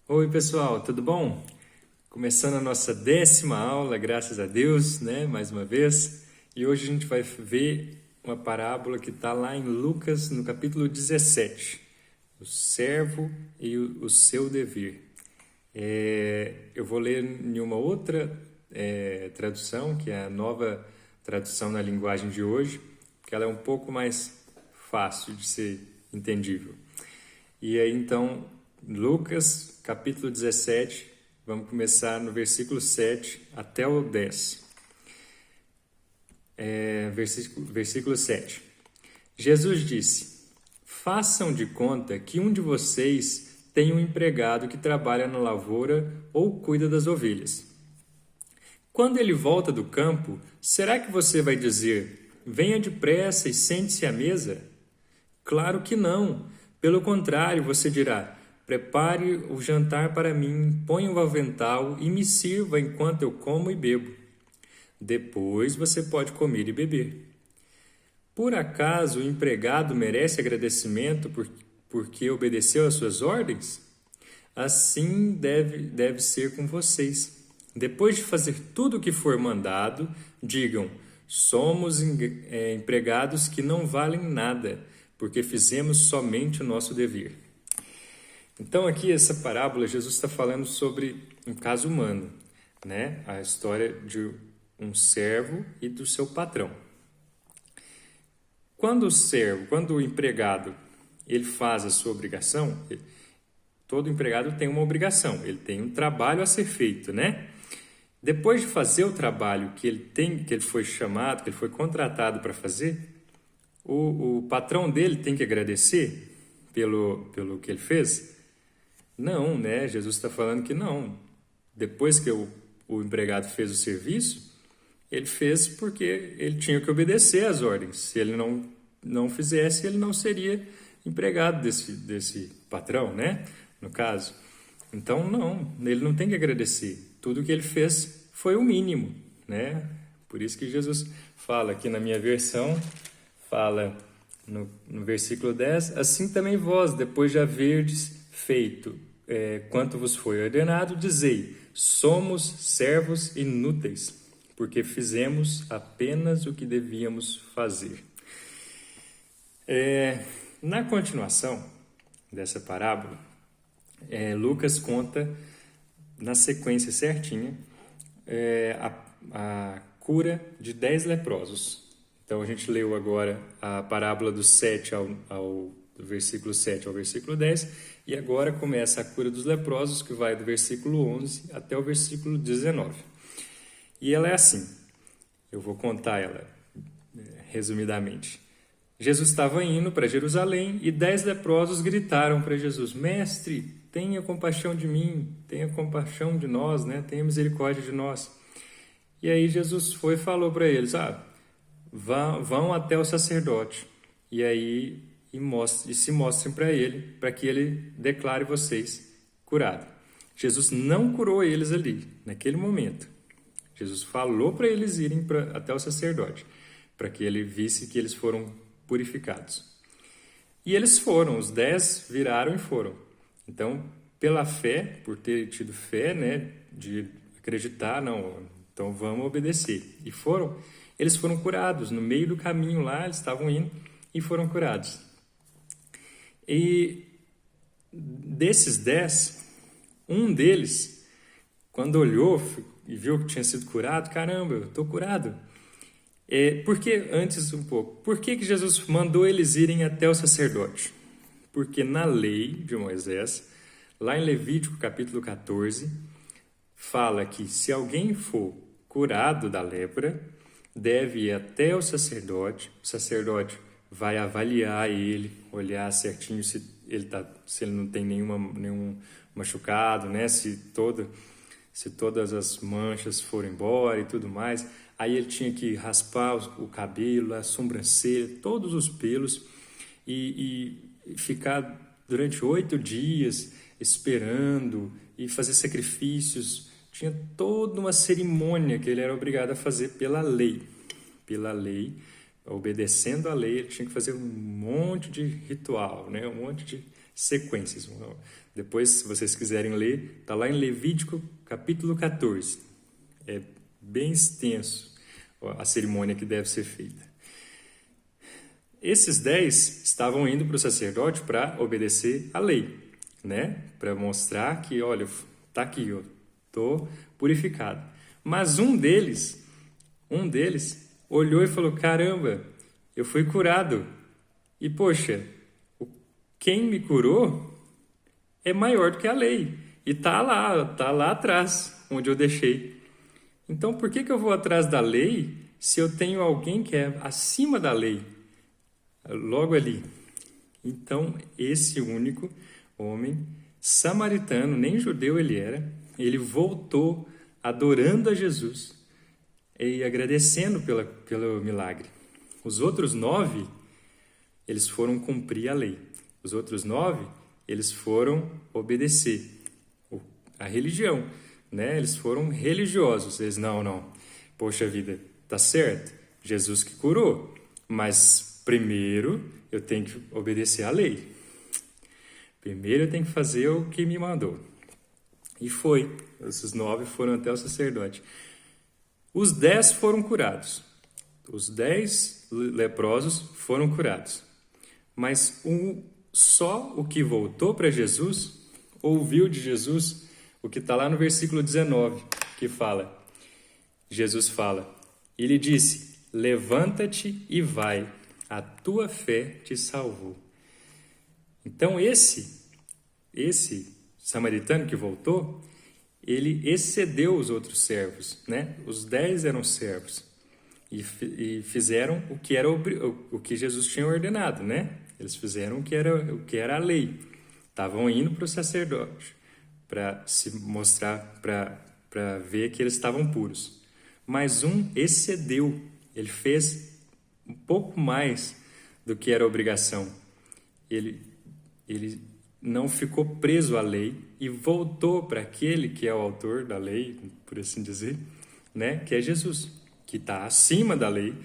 Oi, pessoal, tudo bom? Começando a nossa 10ª aula, graças a Deus, né? Mais uma vez. E hoje a gente vai ver uma parábola que está lá em Lucas, no capítulo 17, o servo e o seu dever. Eu vou ler em uma outra tradução, que é a nova tradução na linguagem de hoje, porque ela é um pouco mais fácil de ser entendível. E aí então, Lucas, capítulo 17, vamos começar no versículo 7 até o 10. Versículo 7. Jesus disse: Façam de conta que um de vocês tem um empregado que trabalha na lavoura ou cuida das ovelhas. Quando ele volta do campo, será que você vai dizer: Venha depressa e sente-se à mesa? Claro que não. Pelo contrário, você dirá: Prepare o jantar para mim, ponha o avental e me sirva enquanto eu como e bebo. Depois você pode comer e beber. Por acaso o empregado merece agradecimento porque obedeceu às suas ordens? Assim deve ser com vocês. Depois de fazer tudo o que for mandado, digam: somos empregados que não valem nada, porque fizemos somente o nosso dever. Então, aqui, essa parábola, Jesus está falando sobre um caso humano, né? A história de um servo e do seu patrão. Quando o empregado, ele faz a sua obrigação, todo empregado tem uma obrigação, ele tem um trabalho a ser feito, né? Depois de fazer o trabalho que ele foi chamado, que ele foi contratado para fazer, o patrão dele tem que agradecer pelo que ele fez? Não, né? Jesus está falando que não. Depois que o empregado fez o serviço, ele fez porque ele tinha que obedecer às ordens. Se ele não fizesse, ele não seria empregado desse patrão, né? No caso. Então, não, ele não tem que agradecer. Tudo que ele fez foi o mínimo, né? Por isso que Jesus fala aqui na minha versão, fala no versículo 10, assim também vós, depois de haverdes feito quanto vos foi ordenado, dizei, somos servos inúteis, porque fizemos apenas o que devíamos fazer. Na continuação dessa parábola, Lucas conta na sequência certinha a cura de 10 leprosos. Então a gente leu agora a parábola do do versículo 7 ao versículo 10, e agora começa a cura dos leprosos, que vai do versículo 11 até o versículo 19. E ela é assim, eu vou contar ela resumidamente. Jesus estava indo para Jerusalém e 10 leprosos gritaram para Jesus: Mestre, tenha compaixão de mim, tenha compaixão de nós, né? Tenha misericórdia de nós. E aí Jesus foi e falou para eles: vão até o sacerdote e aí se mostrem para ele, para que ele declare vocês curados. Jesus não curou eles ali, naquele momento. Jesus falou para eles irem até o sacerdote, para que ele visse que eles foram purificados. E eles foram, os 10 viraram e foram. Então, pela fé, por ter tido fé, né, de acreditar, não, então vamos obedecer. E foram, eles foram curados. No meio do caminho lá, eles estavam indo e foram curados. E desses 10, um deles, quando olhou e viu que tinha sido curado, caramba, eu estou curado. Por que Jesus mandou eles irem até o sacerdote? Porque na lei de Moisés, lá em Levítico capítulo 14, fala que se alguém for curado da lepra, deve ir até o sacerdote vai avaliar ele, olhar certinho se ele não tem nenhum machucado, né? Se todas as manchas foram embora e tudo mais. Aí ele tinha que raspar o cabelo, a sobrancelha, todos os pelos e ficar durante 8 dias esperando e fazer sacrifícios. Tinha toda uma cerimônia que ele era obrigado a fazer pela lei. Pela lei, obedecendo a lei, ele tinha que fazer um monte de ritual, né? Um monte sequências. Depois, se vocês quiserem ler, está lá em Levítico, capítulo 14. É bem extenso a cerimônia que deve ser feita. Esses 10 estavam indo para o sacerdote para obedecer à lei, né? Para mostrar que, olha, está aqui, eu estou purificado. Mas um deles olhou e falou, caramba, eu fui curado. E, poxa, quem me curou é maior do que a lei. E está lá atrás, onde eu deixei. Então, por que eu vou atrás da lei se eu tenho alguém que é acima da lei? Logo ali. Então, esse único homem samaritano, nem judeu ele era, ele voltou adorando a Jesus e agradecendo pelo milagre. Os outros 9, eles foram cumprir a lei. Os outros 9, eles foram obedecer a religião, né? Eles foram religiosos. Eles, não, poxa vida, tá certo, Jesus que curou, mas primeiro eu tenho que obedecer à lei. Primeiro eu tenho que fazer o que me mandou. E foi. Esses 9 foram até o sacerdote. Os 10 foram curados. Os 10 leprosos foram curados. Mas só o que voltou para Jesus, ouviu de Jesus, o que está lá no versículo 19, que fala, Jesus fala, ele disse, levanta-te e vai, a tua fé te salvou. Então esse samaritano que voltou, ele excedeu os outros servos, né? Os 10 eram servos e fizeram o que era o que Jesus tinha ordenado, né? Eles fizeram o que era a lei. Estavam indo para o sacerdote para se mostrar, para ver que eles estavam puros. Mas um excedeu, ele fez um pouco mais do que era a obrigação. Ele não ficou preso à lei e voltou para aquele que é o autor da lei, por assim dizer, né? Que é Jesus, que está acima da lei,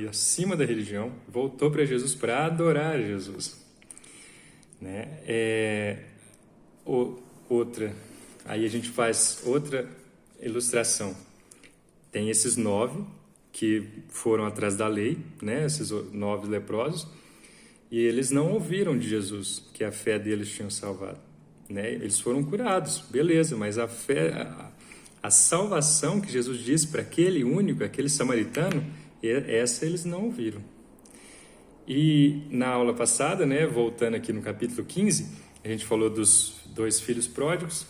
acima da religião, voltou para Jesus para adorar Jesus, né? Aí a gente faz outra ilustração. Tem esses 9 que foram atrás da lei, né? Esses 9 leprosos, e eles não ouviram de Jesus que a fé deles tinha salvado, né? Eles foram curados, beleza, mas a fé, a salvação que Jesus disse para aquele único, aquele samaritano, essa eles não ouviram. E na aula passada, né, voltando aqui no capítulo 15, a gente falou dos 2 filhos pródigos,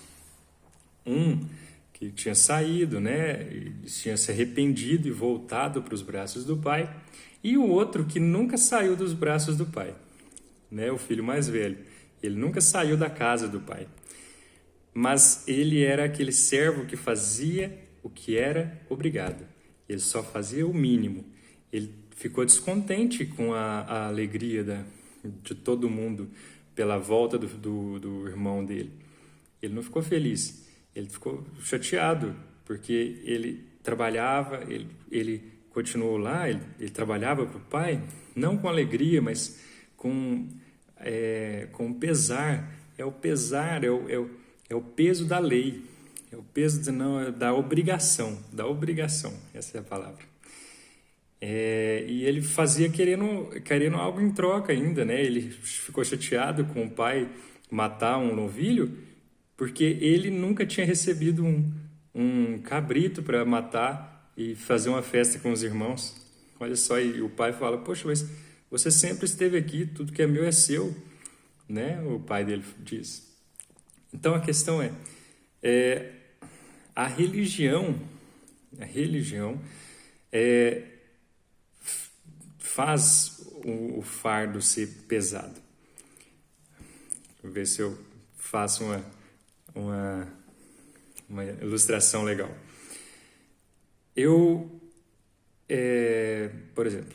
um que tinha saído, né, e tinha se arrependido e voltado para os braços do pai, e o outro que nunca saiu dos braços do pai, né, o filho mais velho. Ele nunca saiu da casa do pai. Mas ele era aquele servo que fazia o que era obrigado. Ele só fazia o mínimo. Ele ficou descontente com a alegria de todo mundo pela volta do irmão dele. Ele não ficou feliz. Ele ficou chateado, porque ele trabalhava, ele continuou lá, ele trabalhava para o pai, não com alegria, mas com pesar. É o pesar, é o peso da lei, é o peso da obrigação, essa é a palavra. E ele fazia querendo algo em troca ainda, né? Ele ficou chateado com o pai matar um novilho, porque ele nunca tinha recebido um cabrito para matar e fazer uma festa com os irmãos. Olha só, e o pai fala, poxa, mas você sempre esteve aqui, tudo que é meu é seu, né? O pai dele diz. Então a questão a religião faz o fardo ser pesado. Vou ver se eu faço uma ilustração legal. Por exemplo,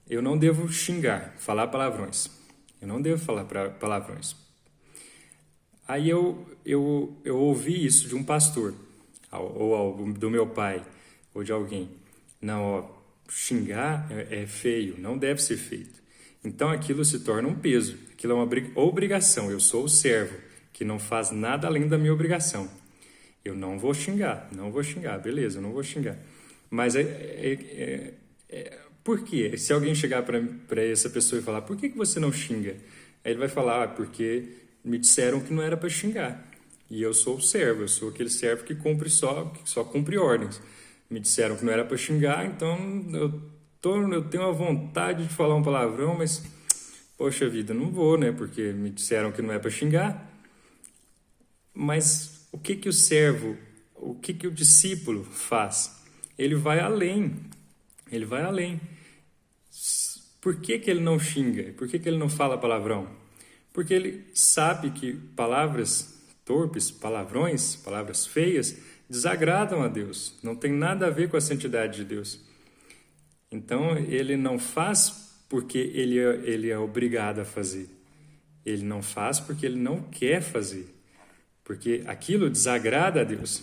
eu não devo falar palavrões. Eu não devo falar palavrões. Aí eu ouvi isso de um pastor, ou do meu pai, ou de alguém. Não, xingar é feio, não deve ser feito. Então aquilo se torna um peso, aquilo é uma obrigação. Eu sou o servo que não faz nada além da minha obrigação. Eu não vou xingar, beleza, eu não vou xingar. Mas por quê? Se alguém chegar para essa pessoa e falar, por que você não xinga? Aí ele vai falar, porque me disseram que não era para xingar. E eu sou o servo, eu sou aquele servo que só cumpre ordens. Me disseram que não era para xingar, então eu tenho a vontade de falar um palavrão, mas, poxa vida, não vou, né? Porque me disseram que não é para xingar. Mas o que o servo, o que o discípulo faz? Ele vai além. Ele vai além. Por que ele não xinga? Por que ele não fala palavrão? Porque ele sabe que palavras torpes, palavrões, palavras feias, desagradam a Deus. Não tem nada a ver com a santidade de Deus. Então, ele não faz porque ele é obrigado a fazer. Ele não faz porque ele não quer fazer. Porque aquilo desagrada a Deus.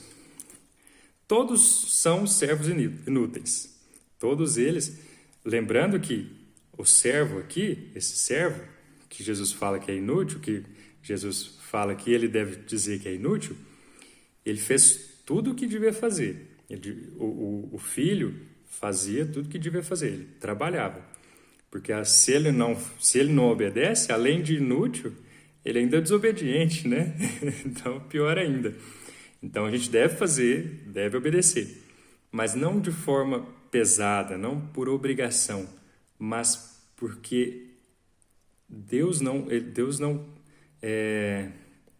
Todos são servos inúteis. Todos eles, lembrando que o servo aqui, esse servo, que Jesus fala que é inútil, que Jesus fala que ele deve dizer que é inútil, ele fez tudo o que devia fazer. O filho fazia tudo o que devia fazer, ele trabalhava. Porque se ele não obedece, além de inútil, ele ainda é desobediente, né? Então, pior ainda. Então, a gente deve fazer, deve obedecer. Mas não de forma pesada, não por obrigação, mas porque Deus não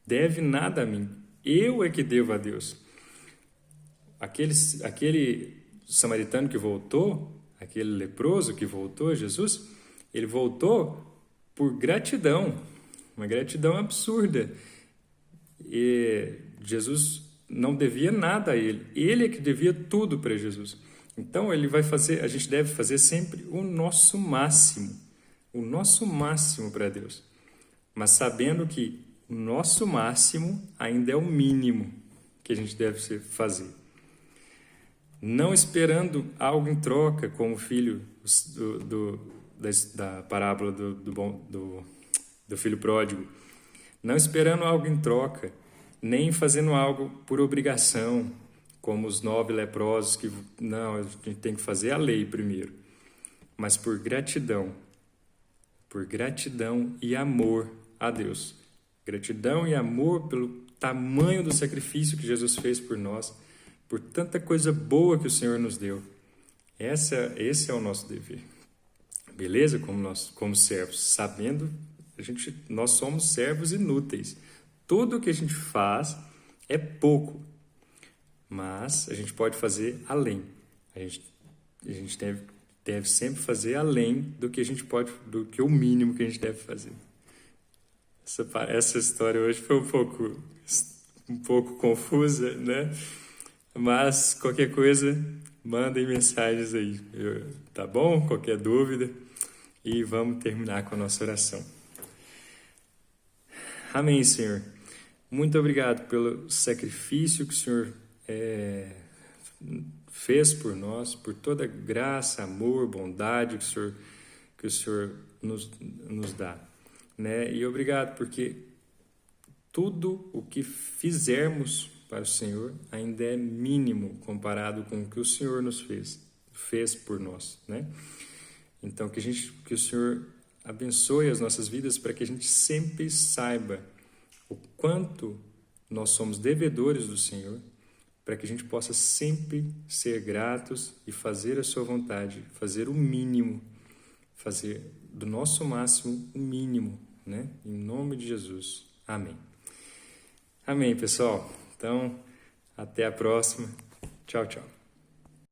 deve nada a mim. Eu é que devo a Deus. Aquele samaritano que voltou, aquele leproso que voltou a Jesus, ele voltou por gratidão, uma gratidão absurda. E Jesus não devia nada a ele é que devia tudo para Jesus. Então a gente deve fazer sempre o nosso máximo para Deus, mas sabendo que o nosso máximo ainda é o mínimo que a gente deve fazer. Não esperando algo em troca, como o filho da parábola do filho pródigo. Não esperando algo em troca, nem fazendo algo por obrigação, como os 9 leprosos, que não, a gente tem que fazer a lei primeiro, mas por gratidão e amor a Deus. Gratidão e amor pelo tamanho do sacrifício que Jesus fez por nós, por tanta coisa boa que o Senhor nos deu. Esse é o nosso dever. Beleza? Como servos, sabendo, nós somos servos inúteis. Tudo o que a gente faz é pouco, mas a gente pode fazer além. A gente deve sempre fazer além do que o mínimo que a gente deve fazer. Essa história hoje foi um pouco confusa, né? Mas qualquer coisa, mandem mensagens aí, tá bom? Qualquer dúvida, e vamos terminar com a nossa oração. Amém, Senhor. Muito obrigado pelo sacrifício que o Senhor fez por nós, por toda graça, amor, bondade que o Senhor nos dá, né? E obrigado porque tudo o que fizermos para o Senhor ainda é mínimo comparado com o que o Senhor nos fez por nós, né? Então que o Senhor abençoe as nossas vidas para que a gente sempre saiba o quanto nós somos devedores do Senhor, para que a gente possa sempre ser gratos e fazer a sua vontade, fazer o mínimo, fazer do nosso máximo o mínimo, né? Em nome de Jesus. Amém. Amém, pessoal. Então, até a próxima. Tchau, tchau.